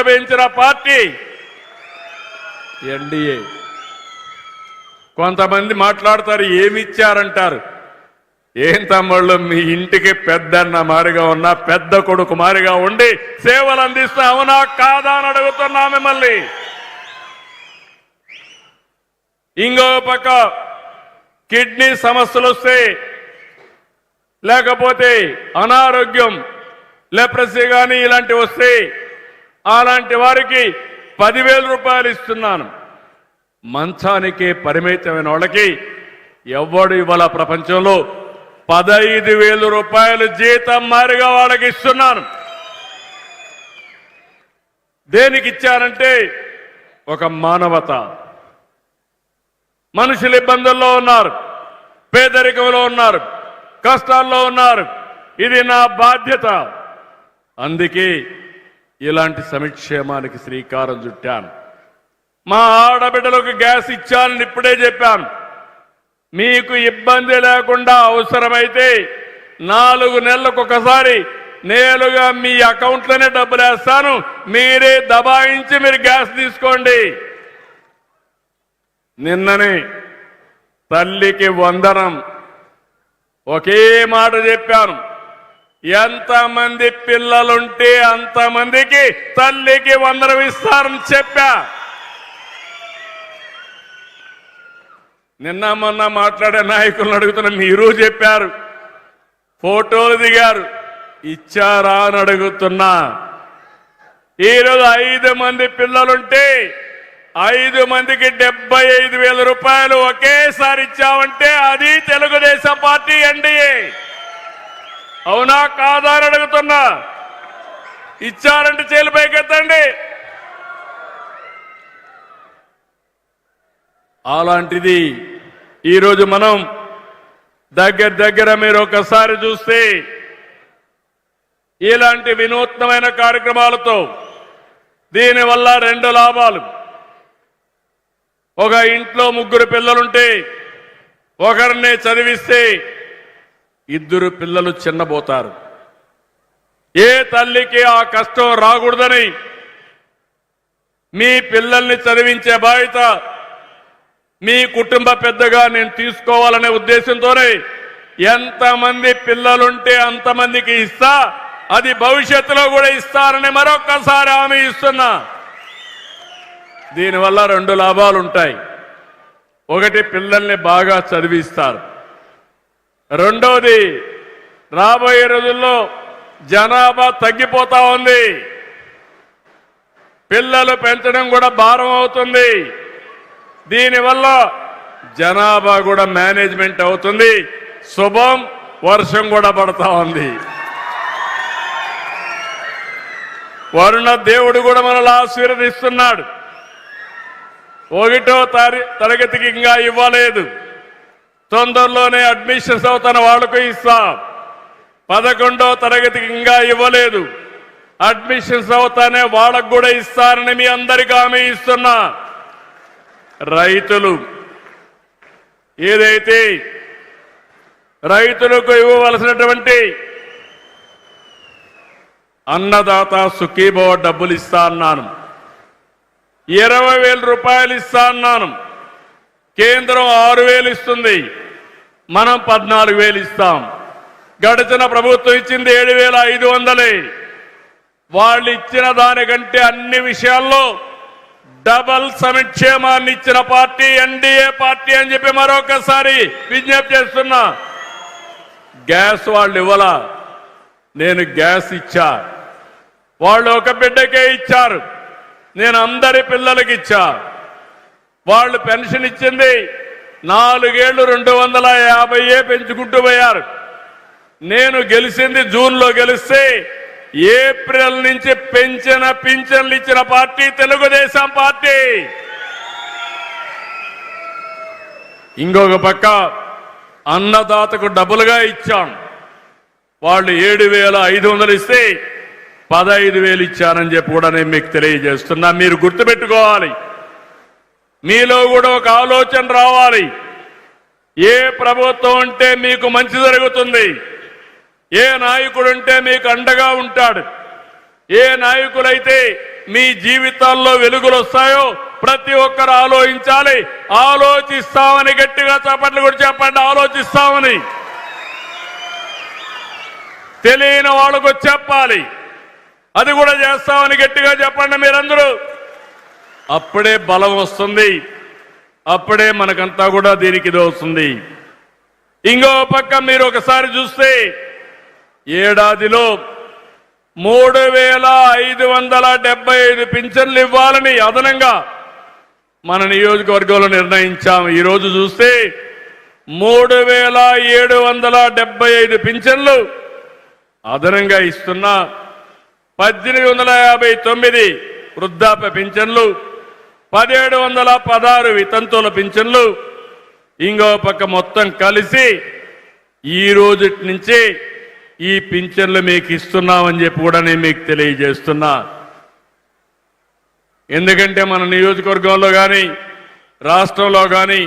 పెంచిన party NDA. కొంతమంది మాట్లాడతారు ఏమిచ్చారంటారు. ఏం తమ్ముళ్ళు, మీ ఇంటికి పెద్దన్న మారిగా ఉన్నా పెద్ద కొడుకు మారిగా ఉండి సేవలు అందిస్తా అవునా కాదా అని అడుగుతున్నా మిమ్మల్ని. ఇంకో పక్క కిడ్నీ సమస్యలు వస్తే, లేకపోతే అనారోగ్యం, లెప్రసీ కానీ ఇలాంటివి వస్తే అలాంటి వారికి 10,000 రూపాయలు ఇస్తున్నాను. మంచానికే పరిమితమైన వాళ్ళకి ఎవడు ఇవాళ ప్రపంచంలో 15,000 రూపాయలు జీతం మారిగా వాళ్ళకి ఇస్తున్నాను. దేనికి ఇచ్చారంటే ఒక మానవత. మనుషులు ఇబ్బందుల్లో ఉన్నారు, పేదరికంలో ఉన్నారు, కష్టాల్లో ఉన్నారు. ఇది నా బాధ్యత. అందుకే ఇలాంటి సంక్షేమానికి శ్రీకారం చుట్టాను. మా ఆడబిడ్డలకు గ్యాస్ ఇచ్చానని ఇప్పుడే చెప్పాను. మీకు ఇబ్బంది లేకుండా అవసరమైతే 4 నెలలకు ఒకసారి నేరుగా మీ అకౌంట్లోనే డబ్బులు వేస్తాను. మీరే దబాయించి మీరు గ్యాస్ తీసుకోండి. నిన్ననే తల్లికి వందనం ఒకే మాట చెప్పాను. ఎంతమంది పిల్లలుంటే అంతమందికి తల్లికి వందనం ఇస్తారని చెప్పా. నిన్న మొన్న మాట్లాడే నాయకులను అడుగుతున్న మీరు చెప్పారు, ఫోటోలు దిగారు, ఇచ్చారా అని అడుగుతున్నా. ఈరోజు 5 మంది పిల్లలుంటే 5 మందికి 75,000 రూపాయలు ఒకేసారి ఇచ్చామంటే అది తెలుగుదేశం పార్టీ ఎన్డీఏ. అవునా కాదా అని అడుగుతున్నా. ఇచ్చారంటే చేలు పైకెత్తండి. అలాంటిది ఈరోజు మనం దగ్గర మీరు ఒకసారి చూస్తే ఇలాంటి వినూత్నమైన కార్యక్రమాలతో దీనివల్ల 2 లాభాలు. ఒక ఇంట్లో 3 పిల్లలుంటే ఒకరినే చదివిస్తే 2 పిల్లలు చిన్నబోతారు. ఏ తల్లికి ఆ కష్టం రాకూడదని మీ పిల్లల్ని చదివించే బాధ్యత మీ కుటుంబ పెద్దగా నేను తీసుకోవాలనే ఉద్దేశంతోనే ఎంతమంది పిల్లలుంటే అంతమందికి ఇస్తా, అది భవిష్యత్తులో కూడా ఇస్తారని మరొక్కసారి హామీ ఇస్తున్నా. దీనివల్ల 2 లాభాలు ఉంటాయి. ఒకటి, పిల్లల్ని బాగా చదివిస్తారు. రెండోది, రాబోయే రోజుల్లో జనాభా తగ్గిపోతా ఉంది. పిల్లలు పెంచడం కూడా భారం అవుతుంది. దీనివల్ల జనాభా కూడా మేనేజ్మెంట్ అవుతుంది. శుభం, వర్షం కూడా పడతా ఉంది. వరుణ దేవుడు కూడా మనల్ని ఆశీర్వదిస్తున్నాడు. 1వ తరగతికి ఇంకా ఇవ్వలేదు, తొందరలోనే అడ్మిషన్స్ అవుతున్న వాళ్లకు ఇస్తాం. 11వ తరగతికి ఇంకా ఇవ్వలేదు, అడ్మిషన్స్ అవుతానే వాళ్ళకు కూడా ఇస్తారని మీ అందరికీ హామీ ఇస్తున్నా. రైతులు ఏదైతే రైతులకు ఇవ్వవలసినటువంటి అన్నదాత సుఖీభవ డబ్బులు ఇస్తా అన్నాను. 20,000 రూపాయలు ఇస్తా అన్నాను. కేంద్రం 6,000 ఇస్తుంది, మనం 14,000 ఇస్తాం. గడిచిన ప్రభుత్వం ఇచ్చింది 7,500. వాళ్ళు ఇచ్చిన దానికంటే అన్ని విషయాల్లో డబల్ సంక్షేమాన్ని ఇచ్చిన పార్టీ ఎన్డీఏ పార్టీ అని చెప్పి మరొకసారి విజ్ఞప్తి చేస్తున్నా. గ్యాస్ వాళ్ళు ఇవ్వలా, నేను గ్యాస్ ఇచ్చా. వాళ్ళు ఒక బిడ్డకే ఇచ్చారు, నేను అందరి పిల్లలకి ఇచ్చా. వాళ్ళు పెన్షన్ ఇచ్చింది 4 ఏళ్లు 250 పెంచుకుంటూ పోయారు. నేను గెలిచింది జూన్లో గెలిస్తే ఏప్రిల్ నుంచి పెంచిన పింఛన్లు ఇచ్చిన పార్టీ తెలుగుదేశం పార్టీ. ఇంకొక పక్క అన్నదాతకు డబుల్గా ఇచ్చాం. వాళ్ళు 7,500 ఇస్తే 15,000 ఇచ్చానని చెప్పి కూడా నేను మీకు తెలియజేస్తున్నా. మీరు గుర్తుపెట్టుకోవాలి, మీలో కూడా ఒక ఆలోచన రావాలి. ఏ ప్రభుత్వం ఉంటే మీకు మంచి జరుగుతుంది, ఏ నాయకుడు ఉంటే మీకు అండగా ఉంటాడు. ఏ నాయకులైతే మీ జీవితాల్లో వెలుగులు వస్తాయో ప్రతి ఒక్కరు ఆలోచించాలి. ఆలోచిస్తామని గట్టిగా చప్పట్లు కూడా చెప్పండి. ఆలోచిస్తామని తెలియని వాళ్ళకు చెప్పాలి. అది కూడా చేస్తామని గట్టిగా చెప్పండి మీరందరూ. అప్పుడే బలం వస్తుంది. అప్పుడే మనకంతా కూడా దీనికి ఇది వస్తుంది. ఇంకో పక్క మీరు ఒకసారి చూస్తే ఏడాదిలో 3575 పింఛన్లు ఇవ్వాలని అదనంగా మన నియోజకవర్గంలో నిర్ణయించాం. ఈరోజు చూస్తే 3775 పింఛన్లు అదనంగా ఇస్తున్నా. 1859 వృద్ధాప్య పింఛన్లు, 1716 వితంతువుల పింఛన్లు. ఇంకో పక్క మొత్తం కలిసి ఈ రోజు నుంచి ఈ పింఛన్లు మీకు ఇస్తున్నామని చెప్పి కూడా నేను మీకు తెలియజేస్తున్నా. ఎందుకంటే మన నియోజకవర్గంలో కానీ రాష్ట్రంలో కానీ